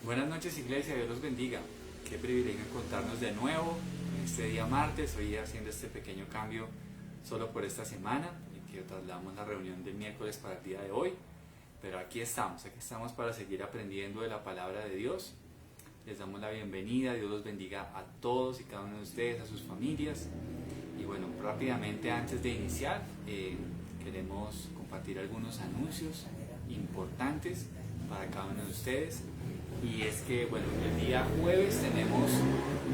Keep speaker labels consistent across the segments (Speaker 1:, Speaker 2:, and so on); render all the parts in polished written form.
Speaker 1: Buenas noches, iglesia, Dios los bendiga. Qué privilegio encontrarnos de nuevo en este día martes, hoy haciendo este pequeño cambio solo por esta semana, y que trasladamos la reunión del miércoles para el día de hoy. Pero aquí estamos para seguir aprendiendo de la palabra de Dios. Les damos la bienvenida, Dios los bendiga a todos y cada uno de ustedes, a sus familias. Y bueno, rápidamente antes de iniciar, queremos compartir algunos anuncios importantes para cada uno de ustedes. Y es que, bueno, el día jueves tenemos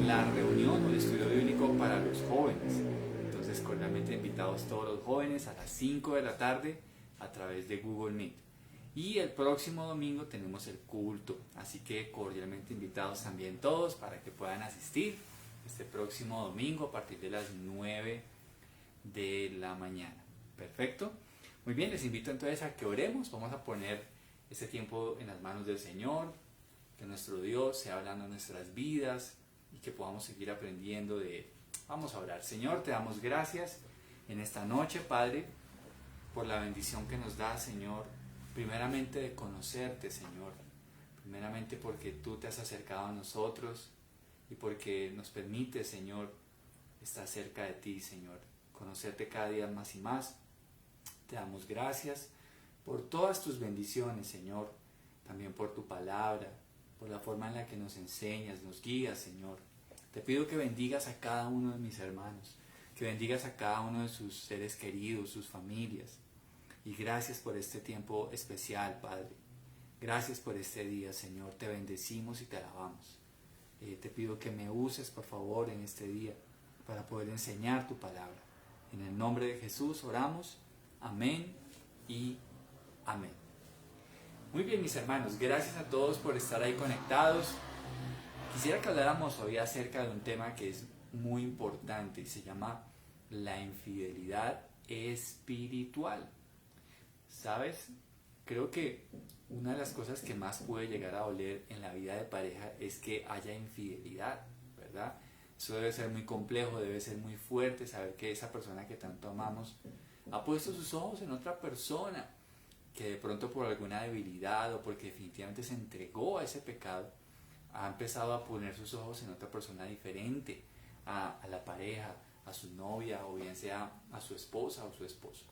Speaker 1: la reunión o el estudio bíblico para los jóvenes. Entonces, cordialmente invitados todos los jóvenes a las 5 de la tarde a través de Google Meet. Y el próximo domingo tenemos el culto, así que cordialmente invitados también todos para que puedan asistir este próximo domingo a partir de las 9 de la mañana. Perfecto. Muy bien, les invito entonces a que oremos. Vamos a poner este tiempo en las manos del Señor, que nuestro Dios sea hablando en nuestras vidas y que podamos seguir aprendiendo de Él. Vamos a orar. Señor, te damos gracias en esta noche, Padre, por la bendición que nos da, Señor, primeramente de conocerte, Señor, primeramente porque tú te has acercado a nosotros y porque nos permite, Señor, estar cerca de ti, Señor, conocerte cada día más y más. Te damos gracias por todas tus bendiciones, Señor, también por tu palabra, por la forma en la que nos enseñas, nos guías, Señor. Te pido que bendigas a cada uno de mis hermanos, que bendigas a cada uno de sus seres queridos, sus familias. Y gracias por este tiempo especial, Padre. Gracias por este día, Señor. Te bendecimos y te alabamos. Te pido que me uses, por favor, en este día para poder enseñar tu palabra. En el nombre de Jesús oramos. Amén y amén. Muy bien, mis hermanos, gracias a todos por estar ahí conectados. Quisiera que habláramos hoy acerca de un tema que es muy importante y se llama la infidelidad espiritual. ¿Sabes? Creo que una de las cosas que más puede llegar a doler en la vida de pareja es que haya infidelidad, ¿verdad? Eso debe ser muy complejo, debe ser muy fuerte saber que esa persona que tanto amamos ha puesto sus ojos en otra persona, que de pronto por alguna debilidad o porque definitivamente se entregó a ese pecado, ha empezado a poner sus ojos en otra persona diferente a la pareja, a su novia o bien sea a su esposa o su esposo.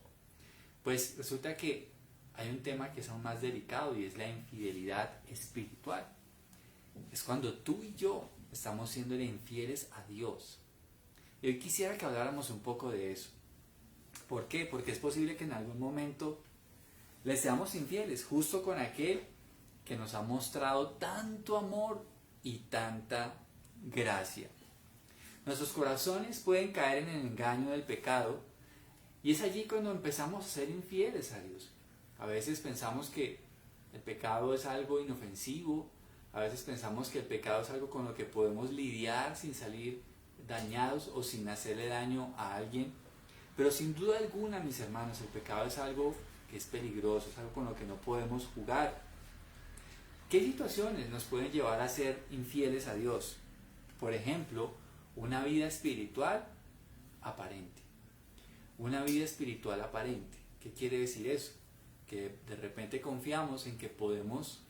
Speaker 1: Pues resulta que hay un tema que es aún más delicado y es la infidelidad espiritual. Es cuando tú y yo estamos siendo infieles a Dios. Y hoy quisiera que habláramos un poco de eso. ¿Por qué? Porque es posible que en algún momento le seamos infieles justo con aquel que nos ha mostrado tanto amor y tanta gracia. Nuestros corazones pueden caer en el engaño del pecado y es allí cuando empezamos a ser infieles a Dios. A veces pensamos que el pecado es algo inofensivo, a veces pensamos que el pecado es algo con lo que podemos lidiar sin salir dañados o sin hacerle daño a alguien. Pero sin duda alguna, mis hermanos, el pecado es algo que es peligroso, es algo con lo que no podemos jugar. ¿Qué situaciones nos pueden llevar a ser infieles a Dios? Por ejemplo, una vida espiritual aparente. Una vida espiritual aparente. ¿Qué quiere decir eso? Que de repente confiamos en que podemos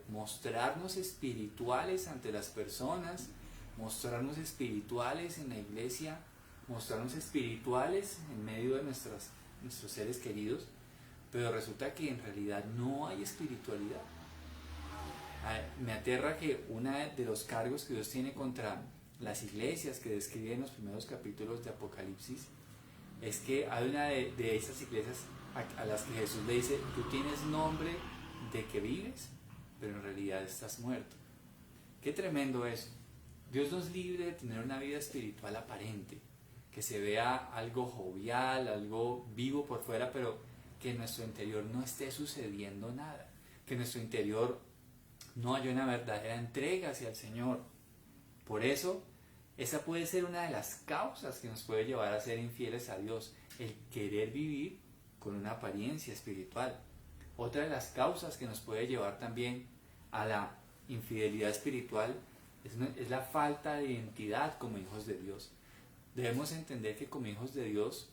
Speaker 1: mostrarnos espirituales ante las personas, mostrarnos espirituales en la iglesia, mostrarnos espirituales en medio de nuestros seres queridos, pero resulta que en realidad no hay espiritualidad. Me aterra que uno de los cargos que Dios tiene contra las iglesias que describe en los primeros capítulos de Apocalipsis es que hay una de esas iglesias a las que Jesús le dice: tú tienes nombre de que vives, pero en realidad estás muerto. Qué tremendo eso. Dios nos libre de tener una vida espiritual aparente, que se vea algo jovial, algo vivo por fuera, pero que en nuestro interior no esté sucediendo nada, que en nuestro interior no haya una verdadera entrega hacia el Señor. Por eso, esa puede ser una de las causas que nos puede llevar a ser infieles a Dios, el querer vivir con una apariencia espiritual. Otra de las causas que nos puede llevar también a la infidelidad espiritual es la falta de identidad como hijos de Dios. Debemos entender que como hijos de Dios,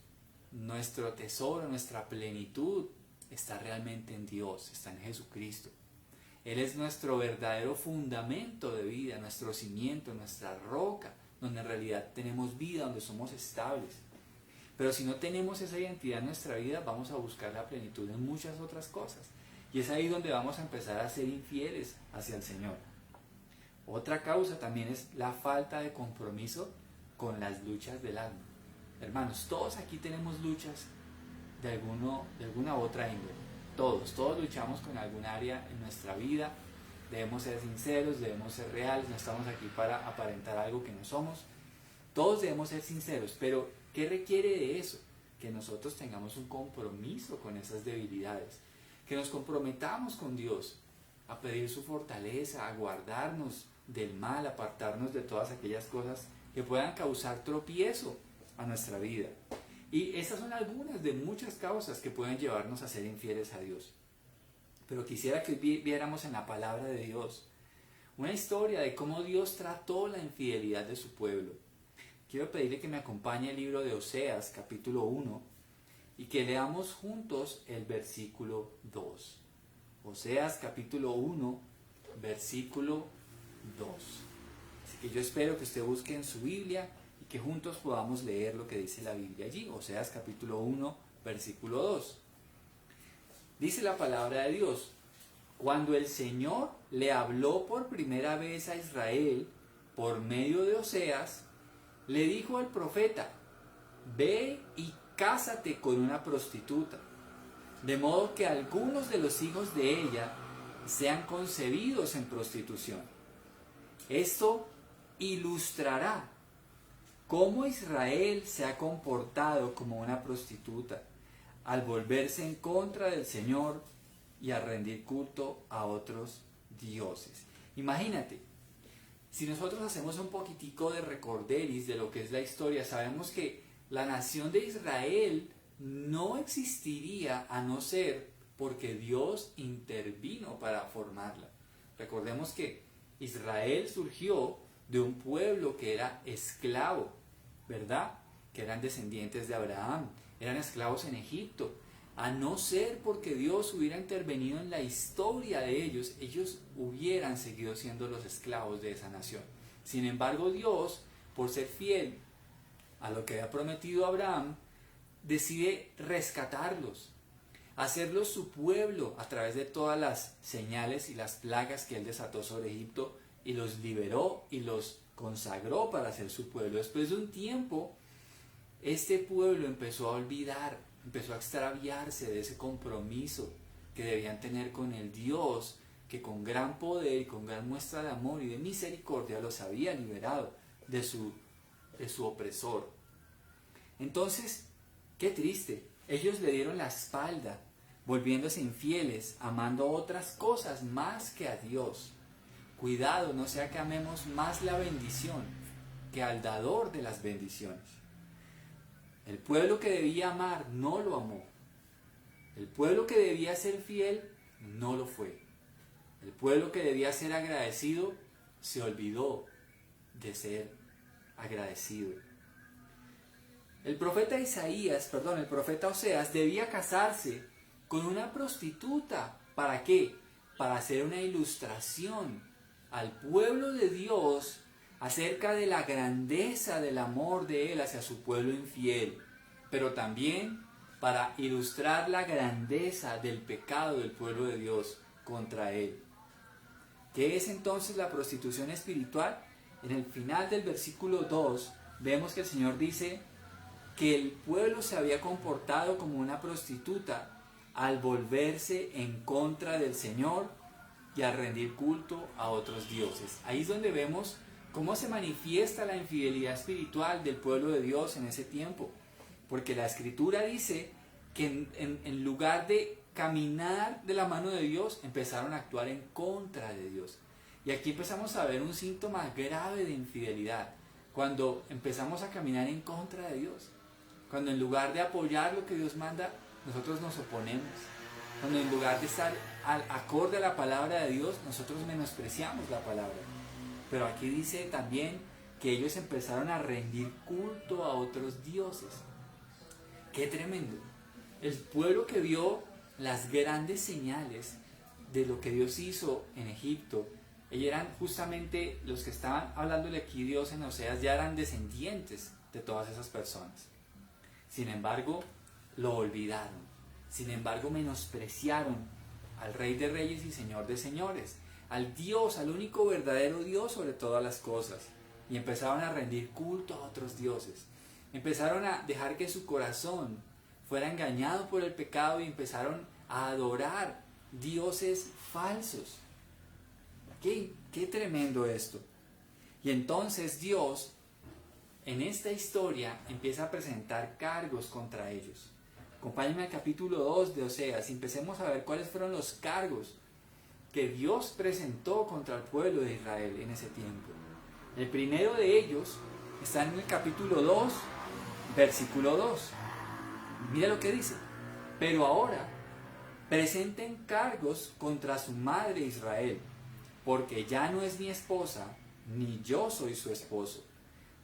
Speaker 1: nuestro tesoro, nuestra plenitud está realmente en Dios, está en Jesucristo. Él es nuestro verdadero fundamento de vida, nuestro cimiento, nuestra roca, donde en realidad tenemos vida, donde somos estables. Pero si no tenemos esa identidad en nuestra vida, vamos a buscar la plenitud en muchas otras cosas. Y es ahí donde vamos a empezar a ser infieles hacia el Señor. Otra causa también es la falta de compromiso con las luchas del alma. Hermanos, todos aquí tenemos luchas de alguna u otra índole. Todos luchamos con algún área en nuestra vida. Debemos ser sinceros, debemos ser reales, no estamos aquí para aparentar algo que no somos. Todos debemos ser sinceros, pero ¿qué requiere de eso? Que nosotros tengamos un compromiso con esas debilidades, que nos comprometamos con Dios a pedir su fortaleza, a guardarnos del mal, a apartarnos de todas aquellas cosas que puedan causar tropiezo a nuestra vida. Y esas son algunas de muchas causas que pueden llevarnos a ser infieles a Dios. Pero quisiera que viéramos en la palabra de Dios una historia de cómo Dios trató la infidelidad de su pueblo. Quiero pedirle que me acompañe el libro de Oseas, capítulo 1, y que leamos juntos el versículo 2. Oseas, capítulo 1, versículo 2. Así que yo espero que usted busque en su Biblia y que juntos podamos leer lo que dice la Biblia allí. Oseas, capítulo 1, versículo 2. Dice la palabra de Dios: cuando el Señor le habló por primera vez a Israel por medio de Oseas, le dijo al profeta: ve y cásate con una prostituta, de modo que algunos de los hijos de ella sean concebidos en prostitución. Esto ilustrará cómo Israel se ha comportado como una prostituta al volverse en contra del Señor y a rendir culto a otros dioses. Imagínate, si nosotros hacemos un poquitico de recorderis de lo que es la historia, sabemos que la nación de Israel no existiría a no ser porque Dios intervino para formarla. Recordemos que Israel surgió de un pueblo que era esclavo, ¿verdad? Que eran descendientes de Abraham, eran esclavos en Egipto. A no ser porque Dios hubiera intervenido en la historia de ellos, ellos hubieran seguido siendo los esclavos de esa nación. Sin embargo, Dios, por ser fiel a lo que había prometido Abraham, decide rescatarlos, hacerlos su pueblo a través de todas las señales y las plagas que él desató sobre Egipto, y los liberó y los consagró para ser su pueblo. Después de un tiempo, este pueblo empezó a olvidar, empezó a extraviarse de ese compromiso que debían tener con el Dios que con gran poder y con gran muestra de amor y de misericordia los había liberado de su opresor. Entonces, qué triste, ellos le dieron la espalda, volviéndose infieles, amando otras cosas más que a Dios. Cuidado, no sea que amemos más la bendición que al dador de las bendiciones. El pueblo que debía amar no lo amó. El pueblo que debía ser fiel no lo fue. El pueblo que debía ser agradecido se olvidó de ser agradecido. El profeta Oseas debía casarse con una prostituta. ¿Para qué? Para hacer una ilustración al pueblo de Dios acerca de la grandeza del amor de Él hacia su pueblo infiel, pero también para ilustrar la grandeza del pecado del pueblo de Dios contra Él. ¿Qué es entonces la prostitución espiritual? En el final del versículo 2 vemos que el Señor dice que el pueblo se había comportado como una prostituta al volverse en contra del Señor y a rendir culto a otros dioses. Ahí es donde vemos cómo se manifiesta la infidelidad espiritual del pueblo de Dios en ese tiempo. Porque la Escritura dice que en lugar de caminar de la mano de Dios, empezaron a actuar en contra de Dios. Y aquí empezamos a ver un síntoma grave de infidelidad, cuando empezamos a caminar en contra de Dios. Cuando en lugar de apoyar lo que Dios manda, nosotros nos oponemos. Cuando en lugar de estar acorde a la palabra de Dios, nosotros menospreciamos la palabra. Pero aquí dice también que ellos empezaron a rendir culto a otros dioses. ¡Qué tremendo! El pueblo que vio las grandes señales de lo que Dios hizo en Egipto. Ellos eran justamente los que estaban hablándole aquí Dios en Oseas, ya eran descendientes de todas esas personas. Sin embargo, lo olvidaron. Sin embargo, menospreciaron al Rey de Reyes y Señor de Señores, al Dios, al único verdadero Dios sobre todas las cosas. Y empezaron a rendir culto a otros dioses. Empezaron a dejar que su corazón fuera engañado por el pecado y empezaron a adorar dioses falsos. Qué tremendo esto. Y entonces Dios, en esta historia, empieza a presentar cargos contra ellos. Acompáñenme al capítulo 2 de Oseas y empecemos a ver cuáles fueron los cargos que Dios presentó contra el pueblo de Israel en ese tiempo. El primero de ellos está en el capítulo 2, versículo 2. Mira lo que dice. Pero ahora presenten cargos contra su madre Israel, porque ya no es mi esposa, ni yo soy su esposo.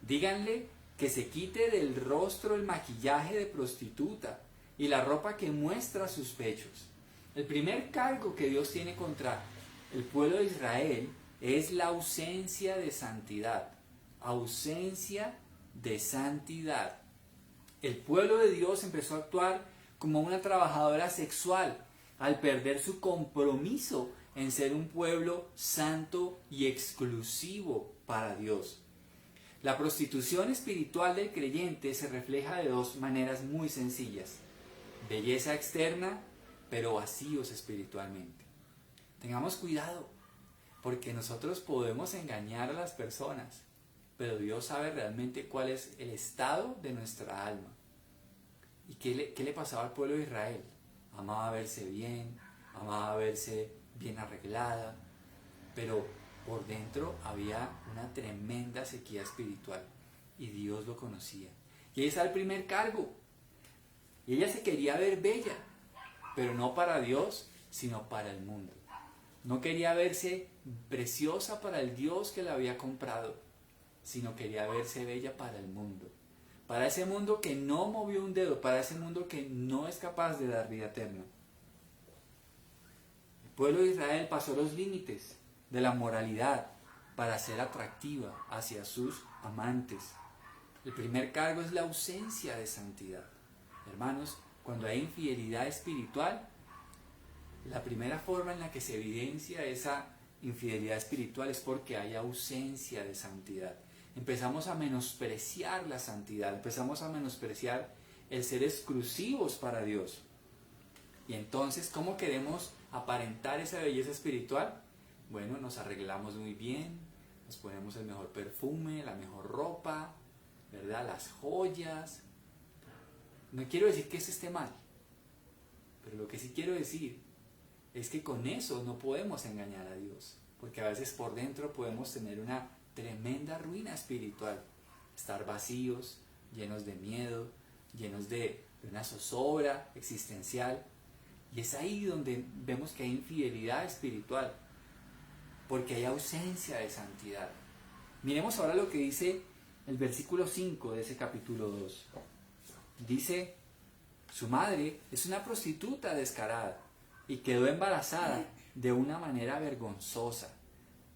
Speaker 1: Díganle que se quite del rostro el maquillaje de prostituta y la ropa que muestra sus pechos. El primer cargo que Dios tiene contra el pueblo de Israel es la ausencia de santidad. Ausencia de santidad. El pueblo de Dios empezó a actuar como una trabajadora sexual al perder su compromiso en ser un pueblo santo y exclusivo para Dios. La prostitución espiritual del creyente se refleja de dos maneras muy sencillas: belleza externa, pero vacíos espiritualmente. Tengamos cuidado, porque nosotros podemos engañar a las personas, pero Dios sabe realmente cuál es el estado de nuestra alma. ¿Y qué le pasaba al pueblo de Israel? Amaba verse bien, amaba verse bien arreglada, pero por dentro había una tremenda sequía espiritual y Dios lo conocía. Y ahí está el primer cargo. Y ella se quería ver bella, pero no para Dios, sino para el mundo. No quería verse preciosa para el Dios que la había comprado, sino quería verse bella para el mundo. Para ese mundo que no movió un dedo, para ese mundo que no es capaz de dar vida eterna. El pueblo de Israel pasó los límites de la moralidad para ser atractiva hacia sus amantes. El primer cargo es la ausencia de santidad. Hermanos, cuando hay infidelidad espiritual, la primera forma en la que se evidencia esa infidelidad espiritual es porque hay ausencia de santidad. Empezamos a menospreciar la santidad, empezamos a menospreciar el ser exclusivos para Dios. Y entonces, ¿cómo queremos aparentar esa belleza espiritual? Bueno, nos arreglamos muy bien, nos ponemos el mejor perfume, la mejor ropa, ¿verdad? Las joyas. No quiero decir que eso esté mal, pero lo que sí quiero decir es que con eso no podemos engañar a Dios, porque a veces por dentro podemos tener una tremenda ruina espiritual, estar vacíos, llenos de miedo, llenos de una zozobra existencial, y es ahí donde vemos que hay infidelidad espiritual, porque hay ausencia de santidad. Miremos ahora lo que dice el versículo 5 de ese capítulo 2. Dice: su madre es una prostituta descarada y quedó embarazada de una manera vergonzosa.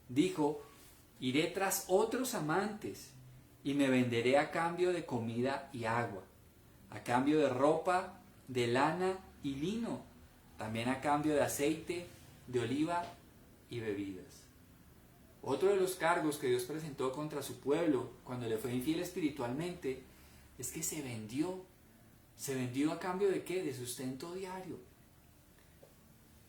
Speaker 1: Dijo: iré tras otros amantes y me venderé a cambio de comida y agua, a cambio de ropa, de lana y lino, también a cambio de aceite, de oliva y bebidas. Otro de los cargos que Dios presentó contra su pueblo cuando le fue infiel espiritualmente es que se vendió. ¿Se vendió a cambio de qué? De sustento diario.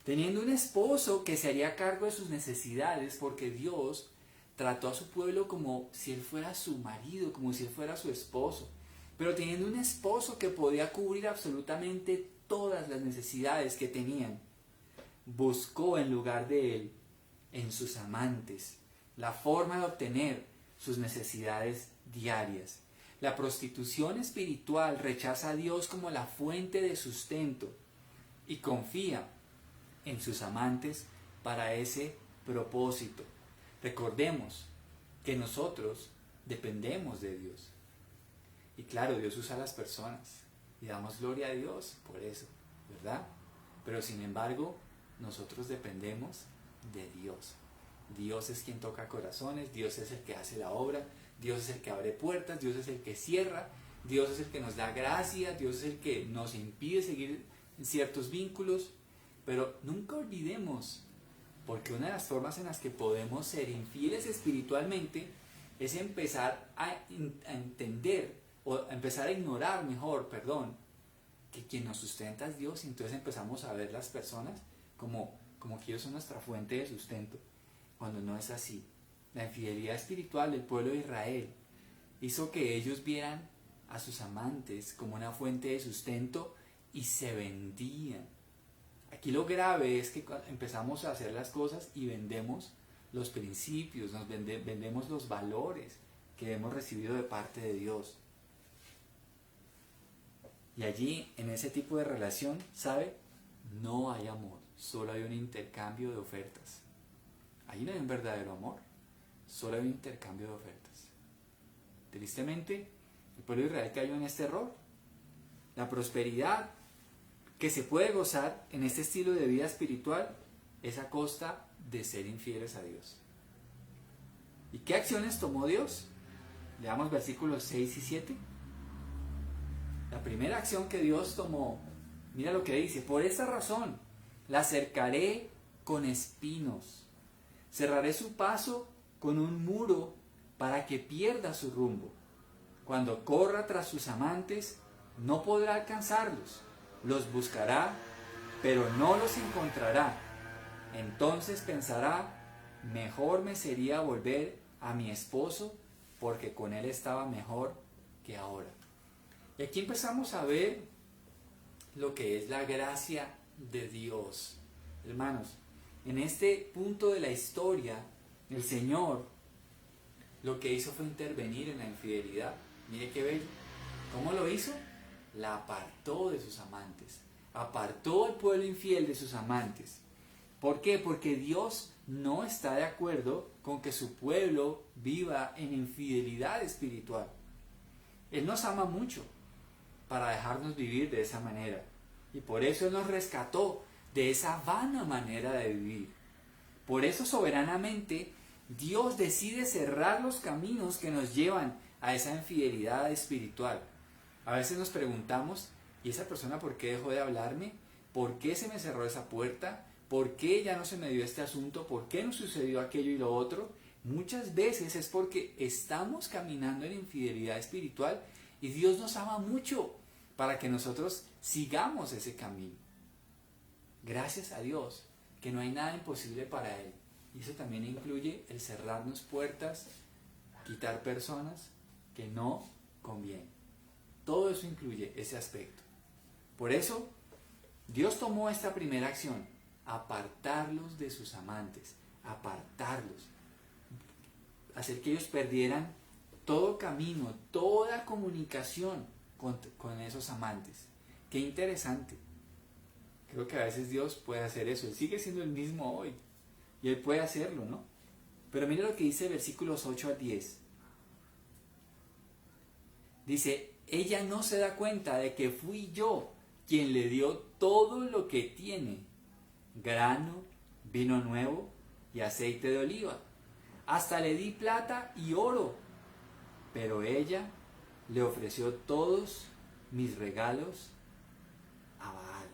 Speaker 1: Teniendo un esposo que se haría cargo de sus necesidades, porque Dios trató a su pueblo como si él fuera su marido, como si él fuera su esposo. Pero teniendo un esposo que podía cubrir absolutamente todas las necesidades que tenían, buscó en lugar de él, en sus amantes, la forma de obtener sus necesidades diarias. La prostitución espiritual rechaza a Dios como la fuente de sustento y confía en sus amantes para ese propósito. Recordemos que nosotros dependemos de Dios. Y claro, Dios usa a las personas y damos gloria a Dios por eso, ¿verdad? Pero sin embargo, nosotros dependemos de Dios. Dios es quien toca corazones, Dios es el que hace la obra, Dios es el que abre puertas, Dios es el que cierra, Dios es el que nos da gracia, Dios es el que nos impide seguir en ciertos vínculos. Pero nunca olvidemos, porque una de las formas en las que podemos ser infieles espiritualmente es empezar a entender, o empezar a ignorar mejor, que quien nos sustenta es Dios, y entonces empezamos a ver las personas como que ellos son nuestra fuente de sustento, cuando no es así. La infidelidad espiritual del pueblo de Israel hizo que ellos vieran a sus amantes como una fuente de sustento y se vendían. Aquí lo grave es que empezamos a hacer las cosas y vendemos los principios, vendemos los valores que hemos recibido de parte de Dios. Y allí, en ese tipo de relación, ¿sabe? No hay amor, solo hay un intercambio de ofertas. Ahí no hay un verdadero amor, solo hay un intercambio de ofertas. Tristemente, el pueblo de Israel cayó en este error. La prosperidad que se puede gozar en este estilo de vida espiritual es a costa de ser infieles a Dios. ¿Y qué acciones tomó Dios? Leamos versículos 6 y 7. La primera acción que Dios tomó, mira lo que dice: por esta razón la cercaré con espinos, cerraré su paso con un muro para que pierda su rumbo. Cuando corra tras sus amantes, no podrá alcanzarlos. Los buscará, pero no los encontrará. Entonces pensará: mejor me sería volver a mi esposo, porque con él estaba mejor que ahora. Y aquí empezamos a ver lo que es la gracia de Dios. Hermanos, en este punto de la historia, el Señor lo que hizo fue intervenir en la infidelidad. Mire qué bello. ¿Cómo lo hizo? La apartó de sus amantes. Apartó al pueblo infiel de sus amantes. ¿Por qué? Porque Dios no está de acuerdo con que su pueblo viva en infidelidad espiritual. Él nos ama mucho para dejarnos vivir de esa manera. Y por eso Él nos rescató de esa vana manera de vivir. Por eso soberanamente Dios decide cerrar los caminos que nos llevan a esa infidelidad espiritual. A veces nos preguntamos: ¿y esa persona por qué dejó de hablarme? ¿Por qué se me cerró esa puerta? ¿Por qué ya no se me dio este asunto? ¿Por qué no sucedió aquello y lo otro? Muchas veces es porque estamos caminando en infidelidad espiritual y Dios nos ama mucho para que nosotros sigamos ese camino. Gracias a Dios que no hay nada imposible para Él. Y eso también incluye el cerrarnos puertas, quitar personas que no convienen. Todo eso incluye ese aspecto. Por eso, Dios tomó esta primera acción: apartarlos de sus amantes, apartarlos, hacer que ellos perdieran todo camino, toda comunicación con esos amantes. Qué interesante. Creo que a veces Dios puede hacer eso. Él sigue siendo el mismo hoy y Él puede hacerlo, ¿no? Pero mira lo que dice versículos 8 al 10. Dice: ella no se da cuenta de que fui yo quien le dio todo lo que tiene: grano, vino nuevo y aceite de oliva. Hasta le di plata y oro. Pero ella le ofreció todos mis regalos a Baal.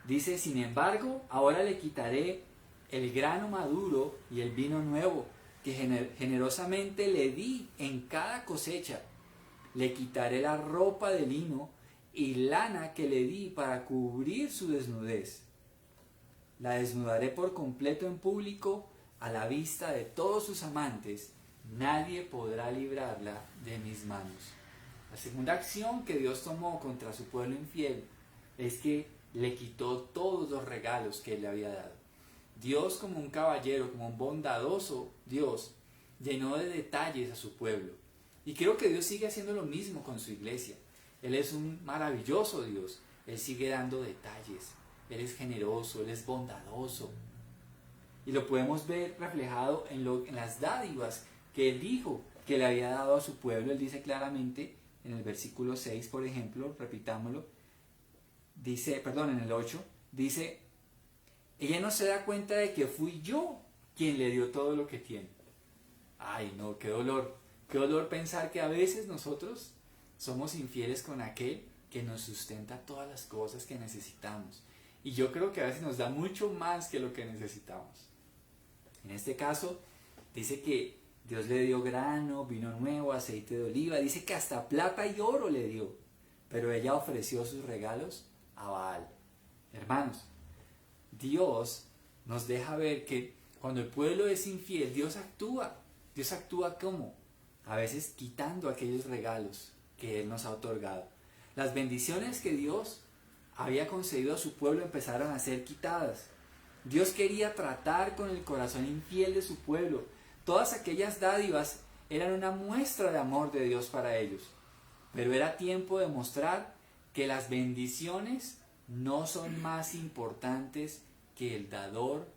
Speaker 1: Dice: sin embargo, ahora le quitaré el grano maduro y el vino nuevo que generosamente le di en cada cosecha. Le quitaré la ropa de lino y lana que le di para cubrir su desnudez. La desnudaré por completo en público a la vista de todos sus amantes. Nadie podrá librarla de mis manos. La segunda acción que Dios tomó contra su pueblo infiel es que le quitó todos los regalos que Él le había dado. Dios, como un caballero, como un bondadoso Dios, llenó de detalles a su pueblo. Y creo que Dios sigue haciendo lo mismo con su iglesia. Él es un maravilloso Dios. Él sigue dando detalles. Él es generoso, Él es bondadoso. Y lo podemos ver reflejado en las dádivas que Él dijo que le había dado a su pueblo. Él dice claramente en el versículo 6, por ejemplo, repitámoslo, en el 8, dice: ella no se da cuenta de que fui yo quien le dio todo lo que tiene. Ay, no, qué dolor pensar que a veces nosotros somos infieles con aquel que nos sustenta todas las cosas que necesitamos. Y yo creo que a veces nos da mucho más que lo que necesitamos. En este caso, dice que Dios le dio grano, vino nuevo, aceite de oliva, dice que hasta plata y oro le dio, pero ella ofreció sus regalos a Baal. Hermanos, Dios nos deja ver que cuando el pueblo es infiel, Dios actúa. Dios actúa ¿cómo? A veces quitando aquellos regalos que Él nos ha otorgado. Las bendiciones que Dios había concedido a su pueblo empezaron a ser quitadas. Dios quería tratar con el corazón infiel de su pueblo. Todas aquellas dádivas eran una muestra de amor de Dios para ellos. Pero era tiempo de mostrar que las bendiciones no son más importantes que el dador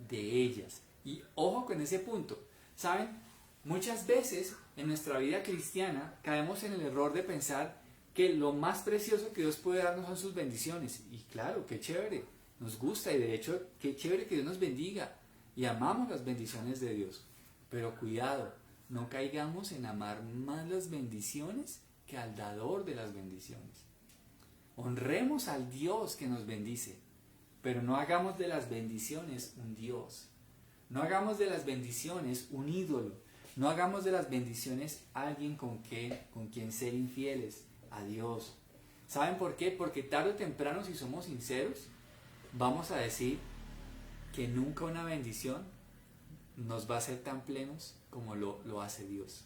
Speaker 1: de ellas. Y ojo con ese punto. ¿Saben? Muchas veces en nuestra vida cristiana caemos en el error de pensar que lo más precioso que Dios puede darnos son sus bendiciones. Y claro, qué chévere, nos gusta y de hecho qué chévere que Dios nos bendiga. Y amamos las bendiciones de Dios. Pero cuidado, no caigamos en amar más las bendiciones que al dador de las bendiciones. Honremos al Dios que nos bendice, pero no hagamos de las bendiciones un Dios. No hagamos de las bendiciones un ídolo. No hagamos de las bendiciones alguien con quien ser infieles a Dios. ¿Saben por qué? Porque tarde o temprano, si somos sinceros, vamos a decir que nunca una bendición nos va a hacer tan plenos como lo hace Dios.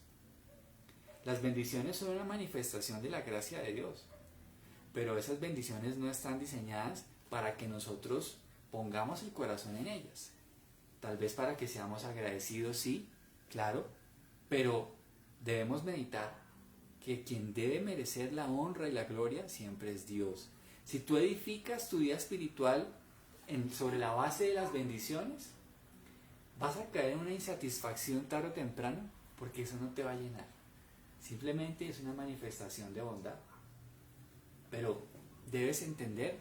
Speaker 1: Las bendiciones son una manifestación de la gracia de Dios, pero esas bendiciones no están diseñadas para que nosotros pongamos el corazón en ellas. Tal vez para que seamos agradecidos, sí, claro, pero debemos meditar que quien debe merecer la honra y la gloria siempre es Dios. Si tú edificas tu vida espiritual sobre la base de las bendiciones, vas a caer en una insatisfacción tarde o temprano, porque eso no te va a llenar. Simplemente es una manifestación de bondad. Pero debes entender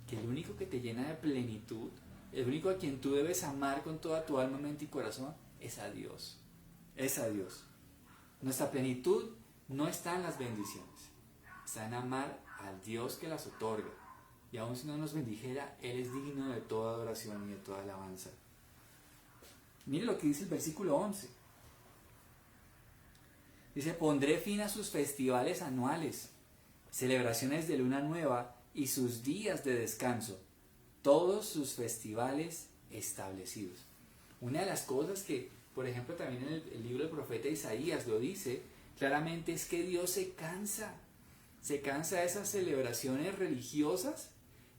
Speaker 1: que el único que te llena de plenitud, el único a quien tú debes amar con toda tu alma, mente y corazón, es a Dios. Es a Dios. Nuestra plenitud no está en las bendiciones, está en amar al Dios que las otorga. Y aun si no nos bendijera, Él es digno de toda adoración y de toda alabanza. Mire lo que dice el versículo 11. Dice, pondré fin a sus festivales anuales, celebraciones de luna nueva y sus días de descanso, todos sus festivales establecidos. Una de las cosas que, por ejemplo, también en el libro del profeta Isaías lo dice claramente, es que Dios se cansa de esas celebraciones religiosas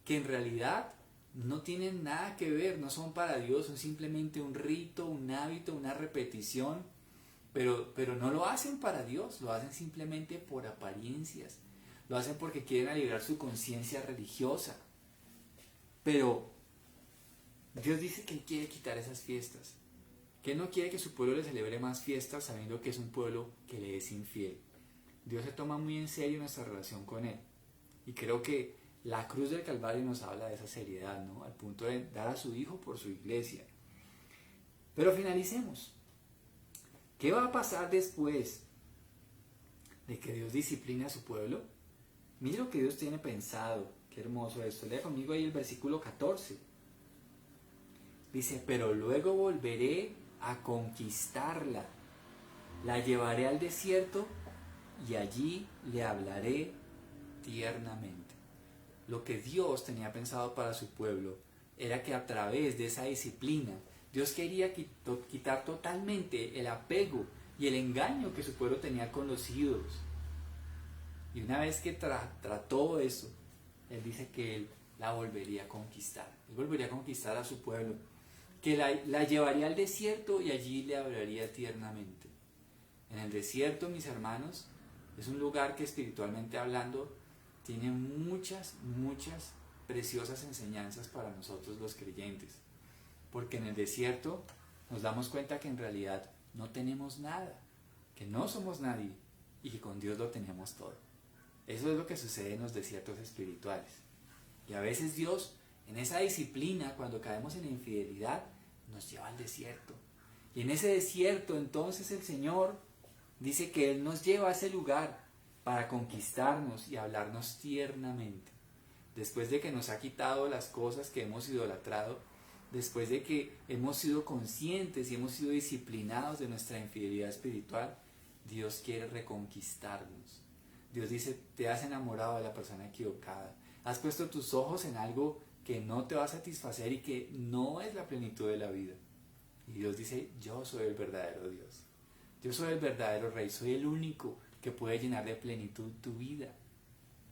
Speaker 1: que en realidad no tienen nada que ver, no son para Dios, son simplemente un rito, un hábito, una repetición, pero no lo hacen para Dios, lo hacen simplemente por apariencias, lo hacen porque quieren aliviar su conciencia religiosa. Pero Dios dice que Él quiere quitar esas fiestas, que Él no quiere que su pueblo le celebre más fiestas sabiendo que es un pueblo que le es infiel. Dios se toma muy en serio nuestra relación con Él, y creo que la cruz del Calvario nos habla de esa seriedad, ¿no? Al punto de dar a su Hijo por su iglesia. Pero finalicemos. ¿Qué va a pasar después de que Dios discipline a su pueblo? Mire lo que Dios tiene pensado. Qué hermoso esto. Lea conmigo ahí el versículo 14. Dice, pero luego volveré a conquistarla. La llevaré al desierto y allí le hablaré tiernamente. Lo que Dios tenía pensado para su pueblo era que a través de esa disciplina, Dios quería quitar totalmente el apego y el engaño que su pueblo tenía con los ídolos. Y una vez que trató eso, Él dice que Él la volvería a conquistar. Él volvería a conquistar a su pueblo, que la llevaría al desierto y allí le hablaría tiernamente. En el desierto, mis hermanos, es un lugar que espiritualmente hablando tiene muchas preciosas enseñanzas para nosotros los creyentes. Porque en el desierto nos damos cuenta que en realidad no tenemos nada, que no somos nadie y que con Dios lo tenemos todo. Eso es lo que sucede en los desiertos espirituales. Y a veces Dios En esa disciplina, cuando caemos en la infidelidad, nos lleva al desierto. Y en ese desierto entonces el Señor dice que Él nos lleva a ese lugar para conquistarnos y hablarnos tiernamente. Después de que nos ha quitado las cosas que hemos idolatrado, después de que hemos sido conscientes y hemos sido disciplinados de nuestra infidelidad espiritual, Dios quiere reconquistarnos. Dios dice, te has enamorado de la persona equivocada, has puesto tus ojos en algo que no te va a satisfacer y que no es la plenitud de la vida. Y Dios dice, yo soy el verdadero Dios, yo soy el verdadero Rey, soy el único que puede llenar de plenitud tu vida.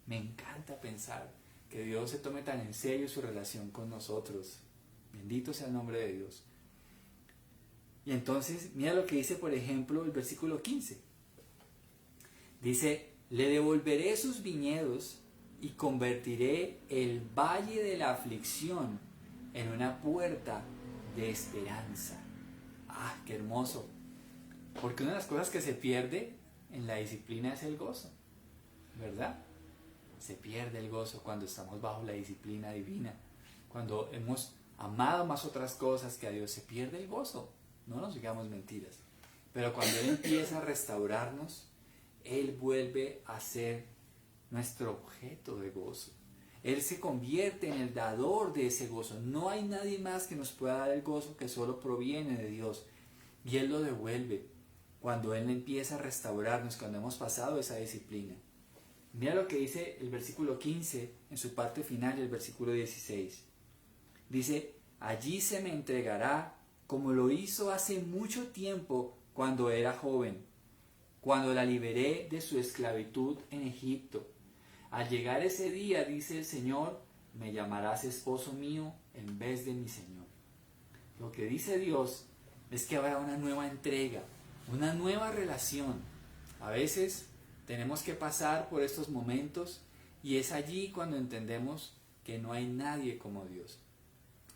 Speaker 1: Me encanta pensar que Dios se tome tan en serio su relación con nosotros. Bendito sea el nombre de Dios. Y entonces, mira lo que dice, por ejemplo, el versículo 15. Dice, le devolveré sus viñedos y convertiré el valle de la aflicción en una puerta de esperanza. ¡Ah, qué hermoso! Porque una de las cosas que se pierde en la disciplina es el gozo, ¿verdad? Se pierde el gozo cuando estamos bajo la disciplina divina. Cuando hemos amado más otras cosas que a Dios, se pierde el gozo. No nos digamos mentiras. Pero cuando Él empieza a restaurarnos, Él vuelve a ser nuestro objeto de gozo. Él se convierte en el dador de ese gozo. No hay nadie más que nos pueda dar el gozo que solo proviene de Dios. Y Él lo devuelve cuando Él empieza a restaurarnos, cuando hemos pasado esa disciplina. Mira lo que dice el versículo 15 en su parte final y el versículo 16. Dice, allí se me entregará como lo hizo hace mucho tiempo cuando era joven, cuando la liberé de su esclavitud en Egipto. Al llegar ese día, dice el Señor, me llamarás esposo mío en vez de mi Señor. Lo que dice Dios es que habrá una nueva entrega, una nueva relación. A veces tenemos que pasar por estos momentos y es allí cuando entendemos que no hay nadie como Dios.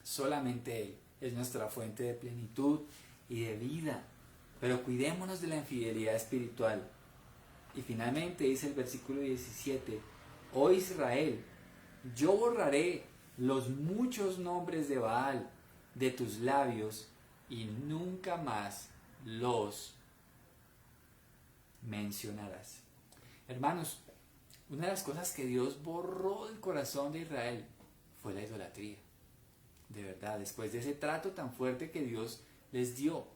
Speaker 1: Solamente Él es nuestra fuente de plenitud y de vida. Pero cuidémonos de la infidelidad espiritual. Y finalmente dice el versículo 17, oh Israel, yo borraré los muchos nombres de Baal de tus labios y nunca más los mencionarás. Hermanos, una de las cosas que Dios borró del corazón de Israel fue la idolatría. De verdad, después de ese trato tan fuerte que Dios les dio,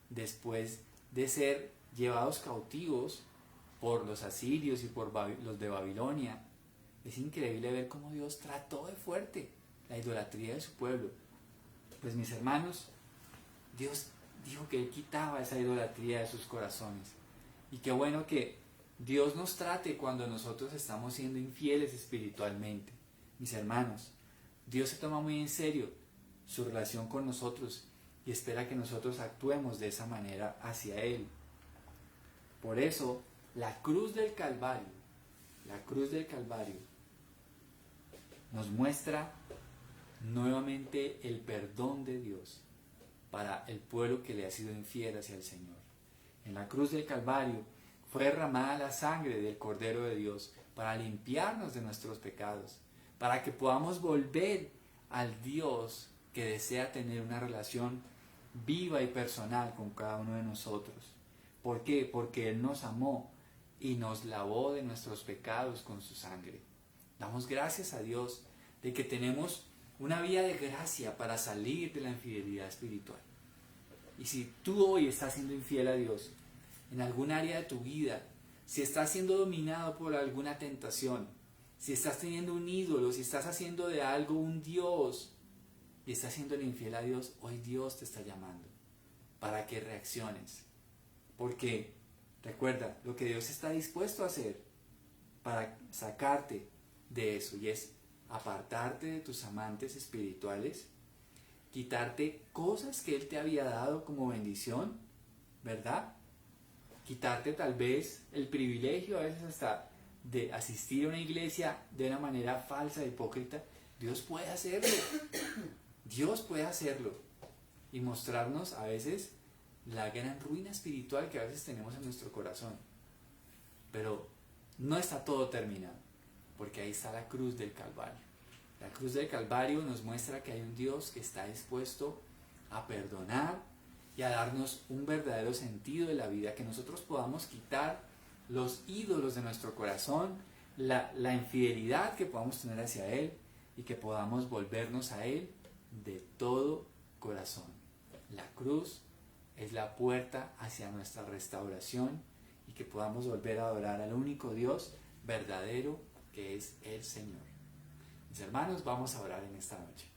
Speaker 1: después de ser llevados cautivos por los asirios y por los de Babilonia, es increíble ver cómo Dios trató de fuerte la idolatría de su pueblo. Pues mis hermanos, Dios dijo que Él quitaba esa idolatría de sus corazones. Y qué bueno que Dios nos trate cuando nosotros estamos siendo infieles espiritualmente. Mis hermanos, Dios se toma muy en serio su relación con nosotros y espera que nosotros actuemos de esa manera hacia Él. Por eso, la cruz del Calvario nos muestra nuevamente el perdón de Dios para el pueblo que le ha sido infiel hacia el Señor. En la cruz del Calvario fue derramada la sangre del Cordero de Dios para limpiarnos de nuestros pecados, para que podamos volver al Dios que desea tener una relación viva y personal con cada uno de nosotros. ¿Por qué? Porque Él nos amó y nos lavó de nuestros pecados con su sangre. Damos gracias a Dios de que tenemos una vía de gracia para salir de la infidelidad espiritual. Y si tú hoy estás siendo infiel a Dios, en algún área de tu vida, si estás siendo dominado por alguna tentación, si estás teniendo un ídolo, si estás haciendo de algo un Dios y estás siendo infiel a Dios, hoy Dios te está llamando para que reacciones. Porque recuerda, lo que Dios está dispuesto a hacer para sacarte de eso, y es apartarte de tus amantes espirituales, quitarte cosas que Él te había dado como bendición, ¿verdad? Quitarte tal vez el privilegio a veces hasta de asistir a una iglesia de una manera falsa, hipócrita. Dios puede hacerlo. Dios puede hacerlo y mostrarnos a veces la gran ruina espiritual que a veces tenemos en nuestro corazón. Pero no está todo terminado, porque ahí está la cruz del Calvario. La cruz del Calvario nos muestra que hay un Dios que está dispuesto a perdonar y a darnos un verdadero sentido de la vida, que nosotros podamos quitar los ídolos de nuestro corazón, la infidelidad que podamos tener hacia Él y que podamos volvernos a Él de todo corazón. La cruz es la puerta hacia nuestra restauración y que podamos volver a adorar al único Dios verdadero que es el Señor. Mis hermanos, vamos a orar en esta noche.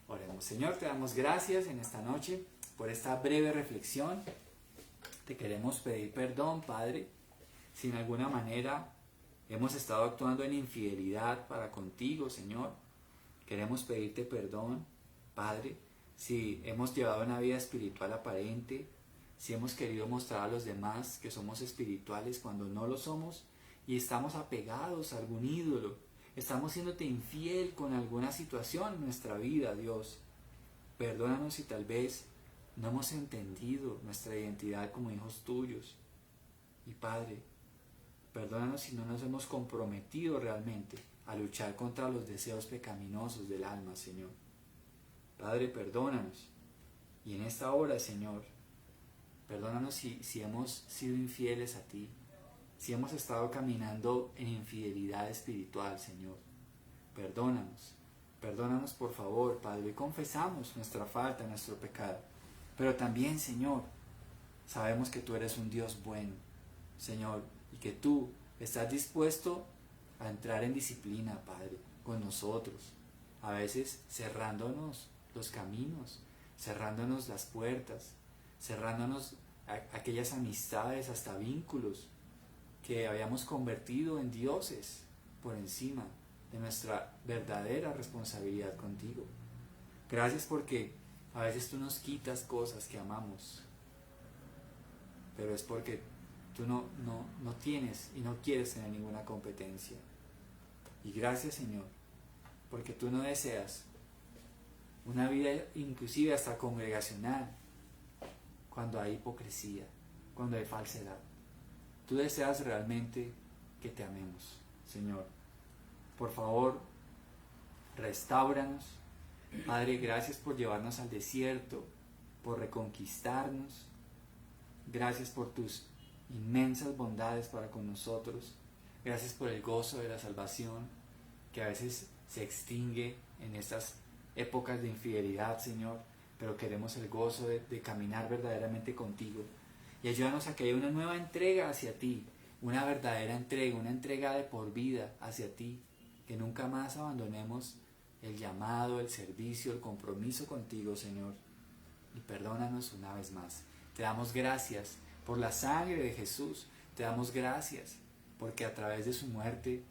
Speaker 1: Oremos. Señor, te damos gracias en esta noche por esta breve reflexión. Te queremos pedir perdón, Padre, si en alguna manera hemos estado actuando en infidelidad para contigo, Señor. Queremos pedirte perdón, Padre, si hemos llevado una vida espiritual aparente, si hemos querido mostrar a los demás que somos espirituales cuando no lo somos y estamos apegados a algún ídolo, estamos siéndote infiel con alguna situación en nuestra vida, Dios. Perdónanos si tal vez no hemos entendido nuestra identidad como hijos tuyos. Y Padre, perdónanos si no nos hemos comprometido realmente a luchar contra los deseos pecaminosos del alma, Señor. Padre, perdónanos. Y en esta hora, Señor, perdónanos si hemos sido infieles a ti, si hemos estado caminando en infidelidad espiritual, Señor. Perdónanos. Perdónanos, por favor, Padre. Y confesamos nuestra falta, nuestro pecado. Pero también, Señor, sabemos que tú eres un Dios bueno, Señor, y que tú estás dispuesto a entrar en disciplina, Padre, con nosotros. A veces cerrándonos los caminos, cerrándonos las puertas, cerrándonos aquellas amistades, hasta vínculos que habíamos convertido en dioses por encima de nuestra verdadera responsabilidad contigo. Gracias porque a veces tú nos quitas cosas que amamos, pero es porque tú no tienes y no quieres tener ninguna competencia. Y gracias, Señor, porque tú no deseas una vida inclusive hasta congregacional cuando hay hipocresía, cuando hay falsedad. Tú deseas realmente que te amemos, Señor. Por favor, restáuranos. Padre, gracias por llevarnos al desierto, por reconquistarnos. Gracias por tus inmensas bondades para con nosotros. Gracias por el gozo de la salvación que a veces se extingue en estas épocas de infidelidad, Señor, pero queremos el gozo de caminar verdaderamente contigo. Y ayúdanos a que haya una nueva entrega hacia ti, una verdadera entrega, una entrega de por vida hacia ti, que nunca más abandonemos el llamado, el servicio, el compromiso contigo, Señor. Y perdónanos una vez más. Te damos gracias por la sangre de Jesús. Te damos gracias porque a través de su muerte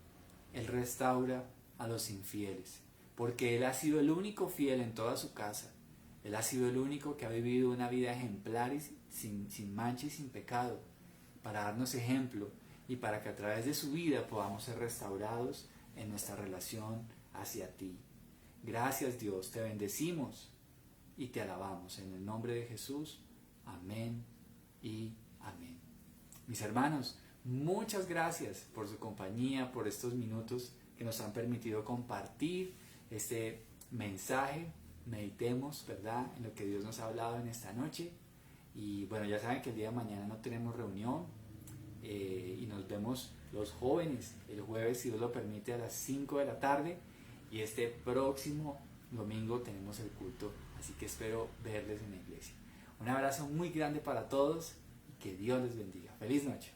Speaker 1: Él restaura a los infieles. Porque Él ha sido el único fiel en toda su casa. Él ha sido el único que ha vivido una vida ejemplar y sin mancha y sin pecado, para darnos ejemplo y para que a través de su vida podamos ser restaurados en nuestra relación hacia ti. Gracias, Dios, te bendecimos y te alabamos en el nombre de Jesús. Amén y amén. Mis hermanos, muchas gracias por su compañía, por estos minutos que nos han permitido compartir este mensaje. Meditemos, ¿verdad?, en lo que Dios nos ha hablado en esta noche. Y bueno, ya saben que el día de mañana no tenemos reunión y nos vemos los jóvenes el jueves, si Dios lo permite, a las 5 de la tarde. Y este próximo domingo tenemos el culto, así que espero verles en la iglesia. Un abrazo muy grande para todos y que Dios les bendiga. Feliz noche.